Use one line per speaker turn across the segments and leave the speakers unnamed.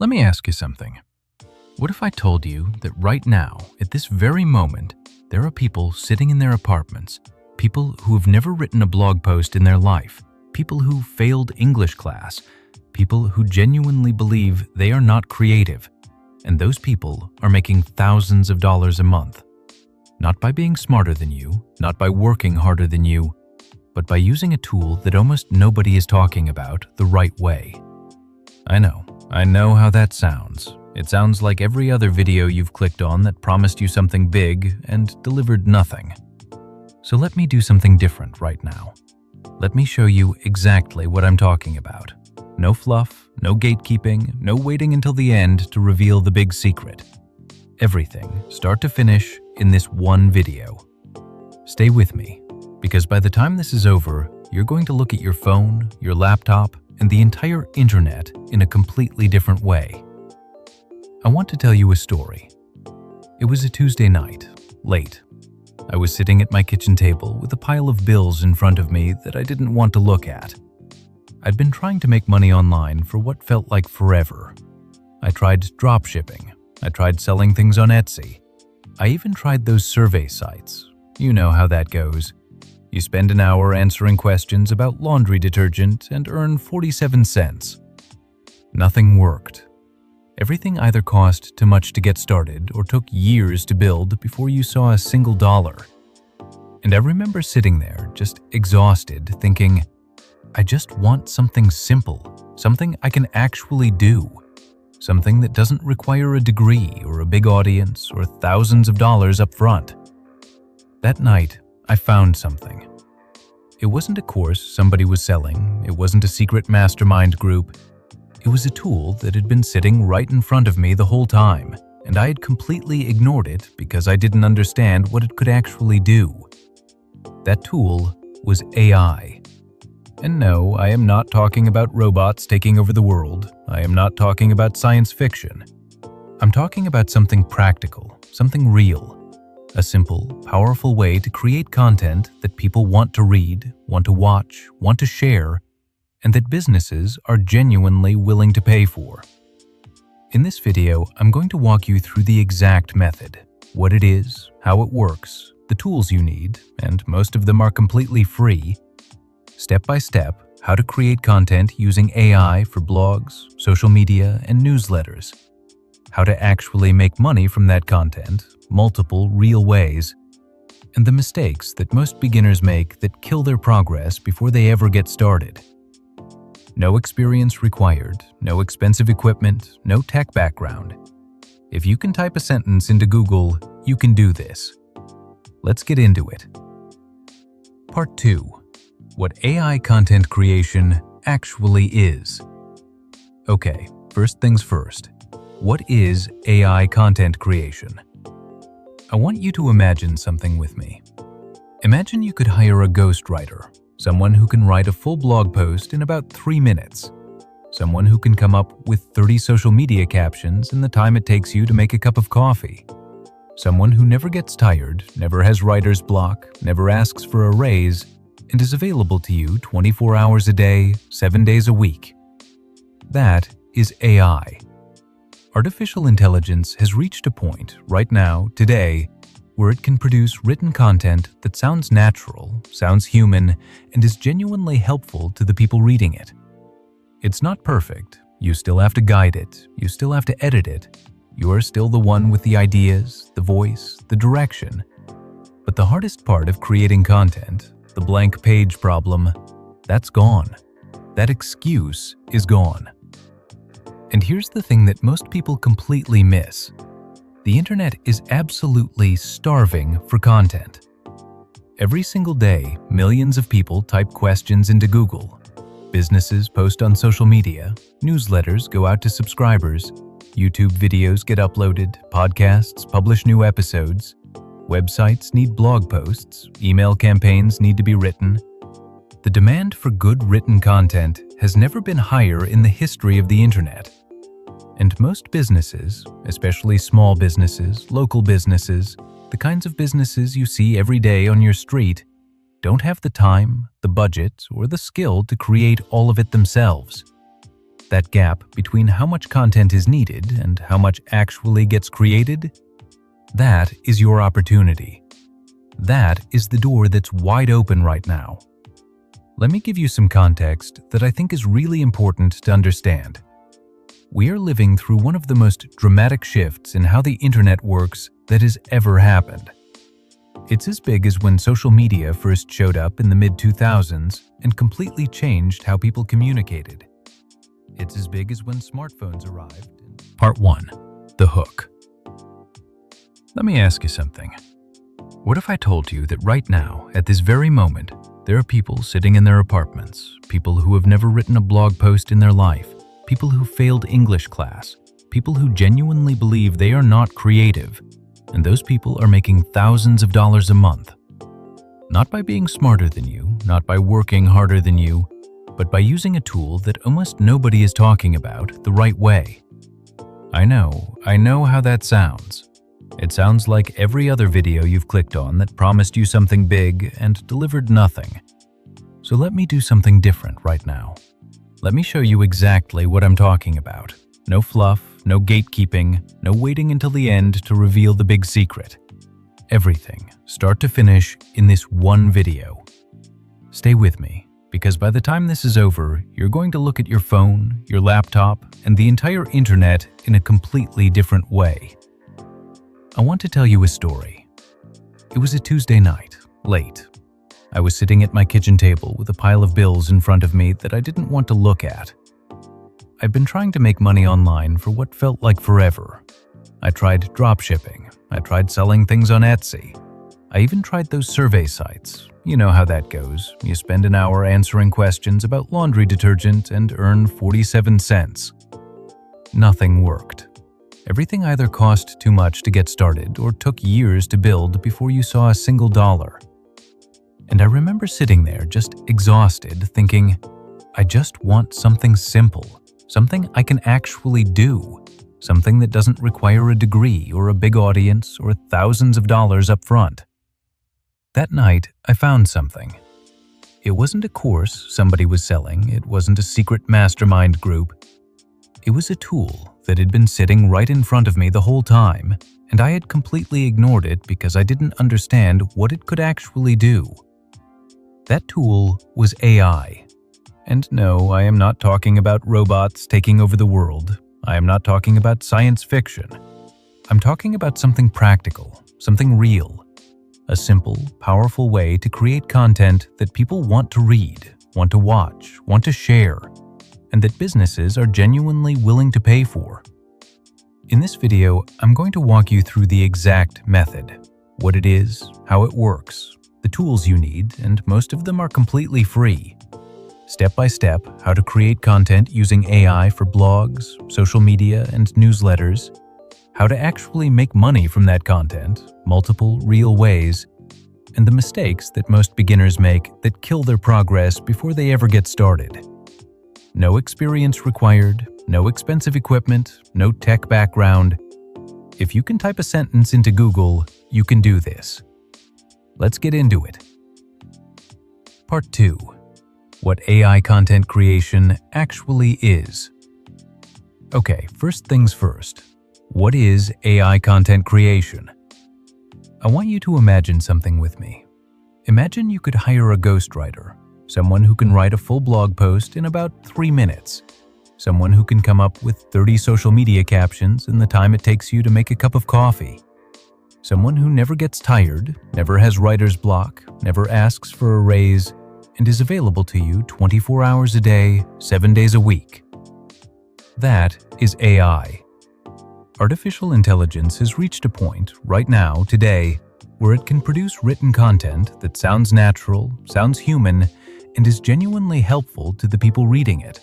Let me ask you something. What if I told you that right now, at this very moment, there are people sitting in their apartments, people who have never written a blog post in their life, people who failed English class, people who genuinely believe they are not creative, and those people are making thousands of dollars a month. Not by being smarter than you, not by working harder than you, but by using a tool that almost nobody is talking about the right way. I know how that sounds. It sounds like every other video you've clicked on that promised you something big and delivered nothing. So let me do something different right now. Let me show you exactly what I'm talking about. No fluff, no gatekeeping, no waiting until the end to reveal the big secret. Everything, start to finish, in this one video. Stay with me, because by the time this is over, you're going to look at your phone, your laptop, and the entire internet in a completely different way. I want to tell you a story. It was a Tuesday night, late. I was sitting at my kitchen table with a pile of bills in front of me that I didn't want to look at. I'd been trying to make money online for what felt like forever. I tried dropshipping. I tried selling things on Etsy. I even tried those survey sites. You know how that goes. You spend an hour answering questions about laundry detergent and earn 47 cents. Nothing worked. Everything either cost too much to get started or took years to build before you saw a single dollar. And I remember sitting there, just exhausted, thinking, I just want something simple, something I can actually do, something that doesn't require a degree or a big audience or thousands of dollars up front. That night, I found something. It wasn't a course somebody was selling. It wasn't a secret mastermind group. It was a tool that had been sitting right in front of me the whole time, and I had completely ignored it because I didn't understand what it could actually do. That tool was AI. And no, I am not talking about robots taking over the world. I am not talking about science fiction. I'm talking about something practical, something real. A simple, powerful way to create content that people want to read, want to watch, want to share, and that businesses are genuinely willing to pay for. In this video, I'm going to walk you through the exact method, what it is, how it works, the tools you need, and most of them are completely free, step by step, how to create content using AI for blogs, social media, and newsletters, how to actually make money from that content, multiple real ways, and the mistakes that most beginners make that kill their progress before they ever get started. No experience required, no expensive equipment, no tech background. If you can type a sentence into Google, you can do this. Let's get into it. Part 2. What AI content creation actually is. Okay, first things first. What is AI content creation? I want you to imagine something with me. Imagine you could hire a ghostwriter, someone who can write a full blog post in about 3 minutes, someone who can come up with 30 social media captions in the time it takes you to make a cup of coffee, someone who never gets tired, never has writer's block, never asks for a raise, and is available to you 24 hours a day, 7 days a week. That is AI. Artificial intelligence has reached a point right now, today, where it can produce written content that sounds natural, sounds human, and is genuinely helpful to the people reading it. It's not perfect. You still have to guide it. You still have to edit it. You are still the one with the ideas, the voice, the direction. But the hardest part of creating content, the blank page problem, that's gone. That excuse is gone. And here's the thing that most people completely miss. The internet is absolutely starving for content. Every single day, millions of people type questions into Google. Businesses post on social media, newsletters go out to subscribers, YouTube videos get uploaded, podcasts publish new episodes, websites need blog posts, email campaigns need to be written. The demand for good written content has never been higher in the history of the internet. And most businesses, especially small businesses, local businesses, the kinds of businesses you see every day on your street, don't have the time, the budget, or the skill to create all of it themselves. that gap between how much content is needed and how much actually gets created, that is your opportunity. That is the door that's wide open right now. Let me give you some context that I think is really important to understand. We are living through one of the most dramatic shifts in how the internet works that has ever happened. It's as big as when social media first showed up in the mid-2000s and completely changed how people communicated. It's as big as when smartphones arrived. Part 1. The hook. Let me ask you something. What if I told you that right now, at this very moment, there are people sitting in their apartments, people who have never written a blog post in their life, people who failed English class, people who genuinely believe they are not creative, and those people are making thousands of dollars a month. Not by being smarter than you, not by working harder than you, but by using a tool that almost nobody is talking about the right way. I know how that sounds. It sounds like every other video you've clicked on that promised you something big and delivered nothing. So let me do something different right now. Let me show you exactly what I'm talking about. No fluff, no gatekeeping, no waiting until the end to reveal the big secret. Everything, start to finish, in this one video. Stay with me, because by the time this is over, you're going to look at your phone, your laptop, and the entire internet in a completely different way. I want to tell you a story. It was a Tuesday night, late. I was sitting at my kitchen table with a pile of bills in front of me that I didn't want to look at. I've been trying to make money online for what felt like forever. I tried dropshipping. I tried selling things on Etsy. I even tried those survey sites. You know how that goes. You spend an hour answering questions about laundry detergent and earn 47 cents. Nothing worked. Everything either cost too much to get started or took years to build before you saw a single dollar. And I remember sitting there just exhausted, thinking, I just want something simple, something I can actually do, something that doesn't require a degree or a big audience or thousands of dollars up front. That night, I found something. It wasn't a course somebody was selling. It wasn't a secret mastermind group. It was a tool that had been sitting right in front of me the whole time, and I had completely ignored it because I didn't understand what it could actually do. That tool was AI. And no, I am not talking about robots taking over the world. I am not talking about science fiction. I'm talking about something practical, something real. A simple, powerful way to create content that people want to read, want to watch, want to share, and that businesses are genuinely willing to pay for. In this video, I'm going to walk you through the exact method, what it is, how it works, the tools you need, and most of them are completely free. Step by step, how to create content using AI for blogs, social media, and newsletters, how to actually make money from that content, multiple real ways, and the mistakes that most beginners make that kill their progress before they ever get started. No experience required, no expensive equipment, no tech background. If you can type a sentence into Google, you can do this. Let's get into it. Part 2. What AI content creation actually is. Okay, first things first. What is AI content creation? I want you to imagine something with me. Imagine you could hire a ghostwriter, someone who can write a full blog post in about 3 minutes, someone who can come up with 30 social media captions in the time it takes you to make a cup of coffee, someone who never gets tired, never has writer's block, never asks for a raise, and is available to you 24 hours a day, 7 days a week. That is AI. Artificial intelligence has reached a point right now, today, where it can produce written content that sounds natural, sounds human, and is genuinely helpful to the people reading it.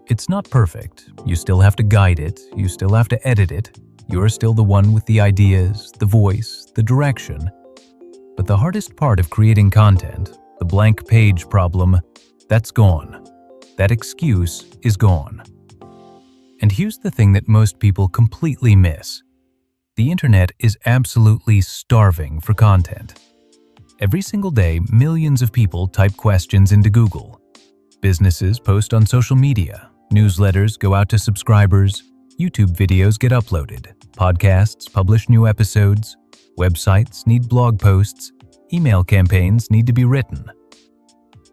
It's not perfect. You still have to guide it. You still have to edit it. You're still the one with the ideas, the voice, the direction. But the hardest part of creating content, the blank page problem, that's gone. That excuse is gone. And here's the thing that most people completely miss. The internet is absolutely starving for content. Every single day, millions of people type questions into Google. Businesses post on social media. Newsletters go out to subscribers, YouTube videos get uploaded, podcasts publish new episodes, websites need blog posts, email campaigns need to be written.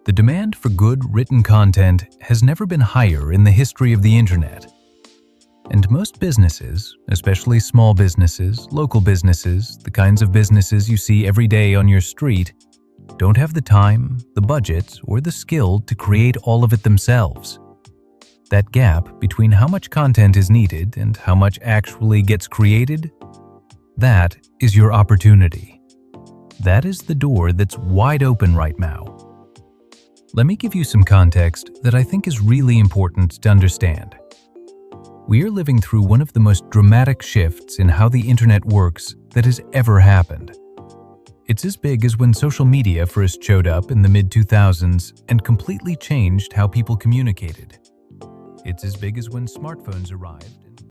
The demand for good written content has never been higher in the history of the internet. And most businesses, especially small businesses, local businesses, the kinds of businesses you see every day on your street, don't have the time, the budget, or the skill to create all of it themselves. That gap between how much content is needed and how much actually gets created, that is your opportunity. That is the door that's wide open right now. Let me give you some context that I think is really important to understand. We are living through one of the most dramatic shifts in how the internet works that has ever happened. It's as big as when social media first showed up in the mid-2000s and completely changed how people communicated. It's as big as when smartphones arrived.